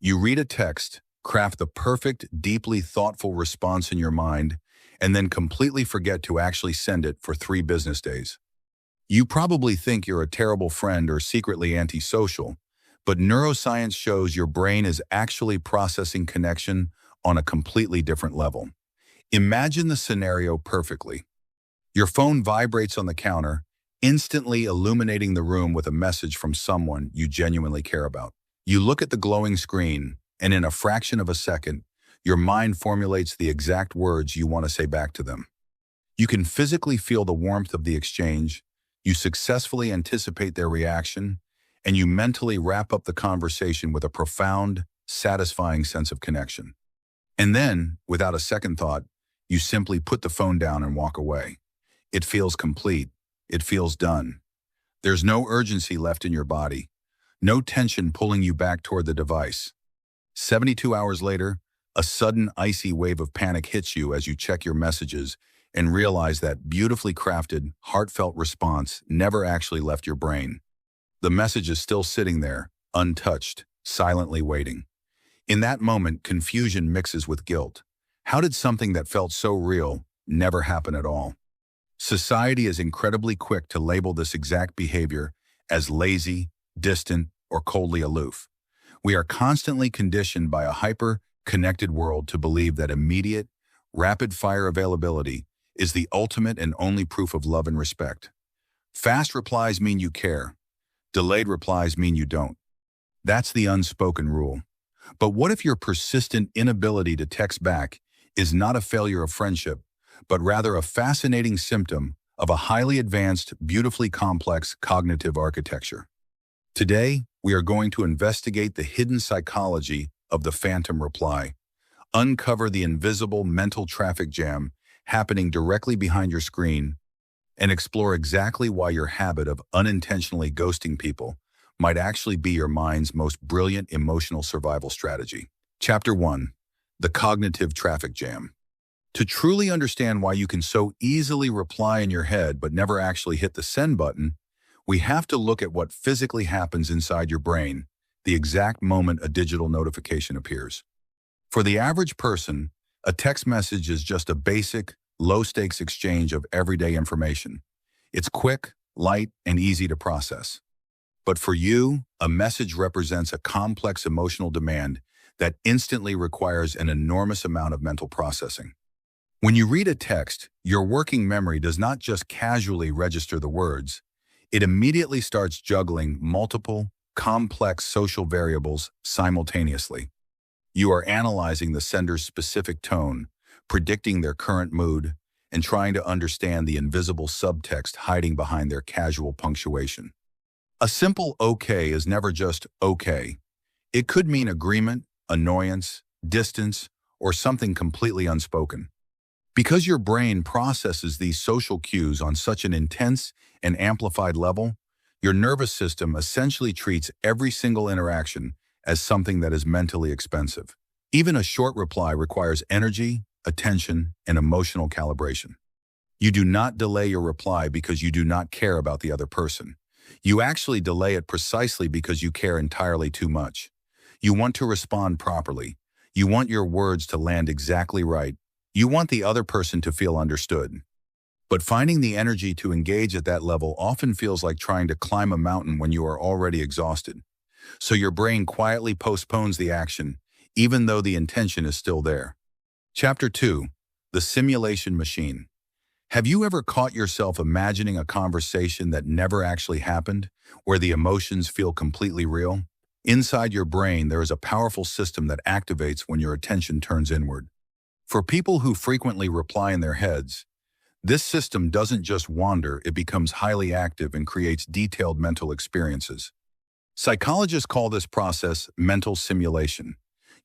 You read a text, craft the perfect, deeply thoughtful response in your mind, and then completely forget to actually send it for 3 business days. You probably think you're a terrible friend or secretly antisocial, but neuroscience shows your brain is actually processing connection on a completely different level. Imagine the scenario perfectly. Your phone vibrates on the counter, instantly illuminating the room with a message from someone you genuinely care about. You look at the glowing screen, and in a fraction of a second, your mind formulates the exact words you want to say back to them. You can physically feel the warmth of the exchange, you successfully anticipate their reaction, and you mentally wrap up the conversation with a profound, satisfying sense of connection. And then, without a second thought, you simply put the phone down and walk away. It feels complete. It feels done. There's no urgency left in your body, no tension pulling you back toward the device. 72 hours later, a sudden icy wave of panic hits you as you check your messages and realize that beautifully crafted, heartfelt response never actually left your brain. The message is still sitting there, untouched, silently waiting. In that moment, confusion mixes with guilt. How did something that felt so real never happen at all? Society is incredibly quick to label this exact behavior as lazy, distant, or coldly aloof. We are constantly conditioned by a hyper-connected world to believe that immediate, rapid-fire availability is the ultimate and only proof of love and respect. Fast replies mean you care. Delayed replies mean you don't. That's the unspoken rule. But what if your persistent inability to text back is not a failure of friendship, but rather a fascinating symptom of a highly advanced, beautifully complex cognitive architecture? Today, we are going to investigate the hidden psychology of the phantom reply, uncover the invisible mental traffic jam happening directly behind your screen, and explore exactly why your habit of unintentionally ghosting people might actually be your mind's most brilliant emotional survival strategy. Chapter 1. The Cognitive Traffic Jam. To truly understand why you can so easily reply in your head but never actually hit the send button, we have to look at what physically happens inside your brain the exact moment a digital notification appears. For the average person, a text message is just a basic, low-stakes exchange of everyday information. It's quick, light, and easy to process. But for you, a message represents a complex emotional demand that instantly requires an enormous amount of mental processing. When you read a text, your working memory does not just casually register the words. It immediately starts juggling multiple, complex social variables simultaneously. You are analyzing the sender's specific tone, predicting their current mood, and trying to understand the invisible subtext hiding behind their casual punctuation. A simple okay is never just okay. It could mean agreement, annoyance, distance, or something completely unspoken. Because your brain processes these social cues on such an intense and amplified level, your nervous system essentially treats every single interaction as something that is mentally expensive. Even a short reply requires energy, attention, and emotional calibration. You do not delay your reply because you do not care about the other person. You actually delay it precisely because you care entirely too much. You want to respond properly. You want your words to land exactly right. You want the other person to feel understood. But finding the energy to engage at that level often feels like trying to climb a mountain when you are already exhausted. So your brain quietly postpones the action, even though the intention is still there. Chapter 2. The Simulation Machine. Have you ever caught yourself imagining a conversation that never actually happened, where the emotions feel completely real? Inside your brain, there is a powerful system that activates when your attention turns inward. For people who frequently reply in their heads, this system doesn't just wander, it becomes highly active and creates detailed mental experiences. Psychologists call this process mental simulation.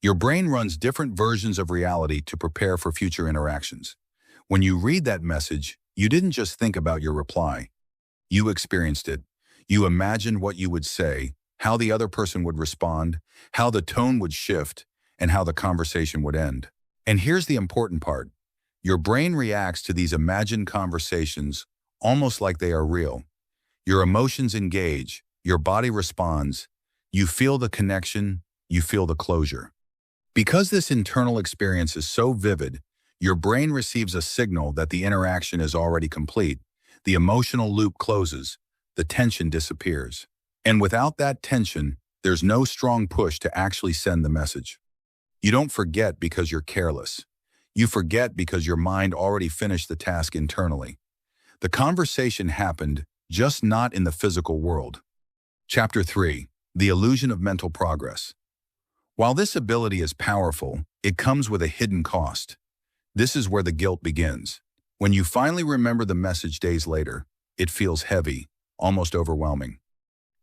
Your brain runs different versions of reality to prepare for future interactions. When you read that message, you didn't just think about your reply. You experienced it. You imagined what you would say, how the other person would respond, how the tone would shift, and how the conversation would end. And here's the important part. Your brain reacts to these imagined conversations almost like they are real. Your emotions engage, your body responds, you feel the connection, you feel the closure. Because this internal experience is so vivid, your brain receives a signal that the interaction is already complete. The emotional loop closes, the tension disappears. And without that tension, there's no strong push to actually send the message. You don't forget because you're careless. You forget because your mind already finished the task internally. The conversation happened, just not in the physical world. Chapter 3. The Illusion of Mental Progress. While this ability is powerful, it comes with a hidden cost. This is where the guilt begins. When you finally remember the message days later, it feels heavy, almost overwhelming.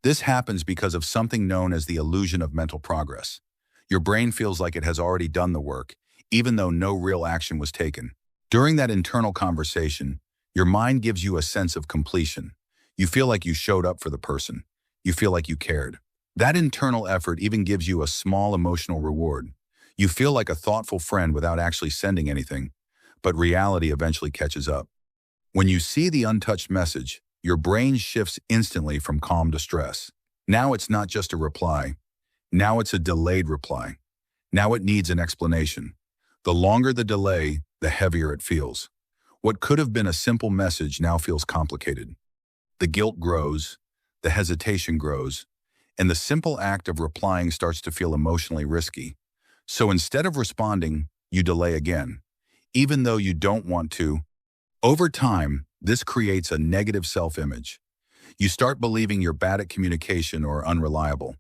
This happens because of something known as the illusion of mental progress. Your brain feels like it has already done the work, even though no real action was taken. During that internal conversation, your mind gives you a sense of completion. You feel like you showed up for the person. You feel like you cared. That internal effort even gives you a small emotional reward. You feel like a thoughtful friend without actually sending anything, but reality eventually catches up. When you see the untouched message, your brain shifts instantly from calm to stress. Now it's not just a reply. Now it's a delayed reply. Now it needs an explanation. The longer the delay, the heavier it feels. What could have been a simple message now feels complicated. The guilt grows, the hesitation grows, and the simple act of replying starts to feel emotionally risky. So instead of responding, you delay again, even though you don't want to. Over time, this creates a negative self-image. You start believing you're bad at communication or unreliable.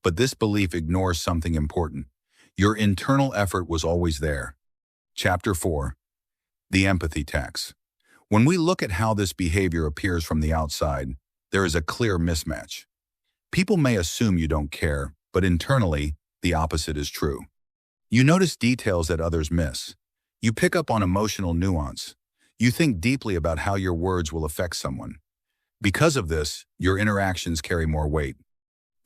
But this belief ignores something important. Your internal effort was always there. Chapter 4. The Empathy Tax. When we look at how this behavior appears from the outside, there is a clear mismatch. People may assume you don't care, but internally, the opposite is true. You notice details that others miss. You pick up on emotional nuance. You think deeply about how your words will affect someone. Because of this, your interactions carry more weight.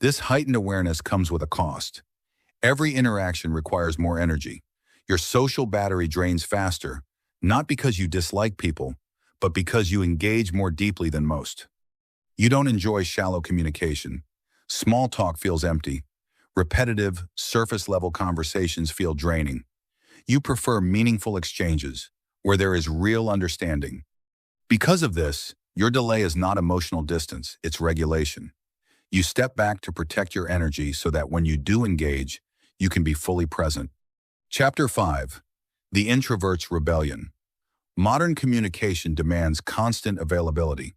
This heightened awareness comes with a cost. Every interaction requires more energy. Your social battery drains faster, not because you dislike people, but because you engage more deeply than most. You don't enjoy shallow communication. Small talk feels empty. Repetitive, surface-level conversations feel draining. You prefer meaningful exchanges, where there is real understanding. Because of this, your delay is not emotional distance, it's regulation. You step back to protect your energy so that when you do engage, you can be fully present. Chapter 5. The Introvert's Rebellion. Modern communication demands constant availability.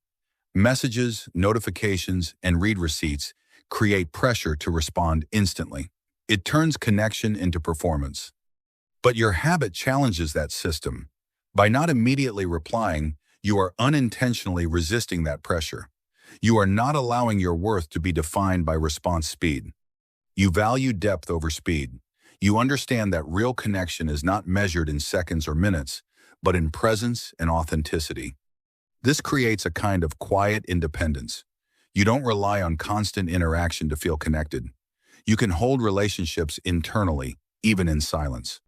Messages, notifications, and read receipts create pressure to respond instantly. It turns connection into performance. But your habit challenges that system. By not immediately replying, you are unintentionally resisting that pressure. You are not allowing your worth to be defined by response speed. You value depth over speed. You understand that real connection is not measured in seconds or minutes, but in presence and authenticity. This creates a kind of quiet independence. You don't rely on constant interaction to feel connected. You can hold relationships internally, even in silence.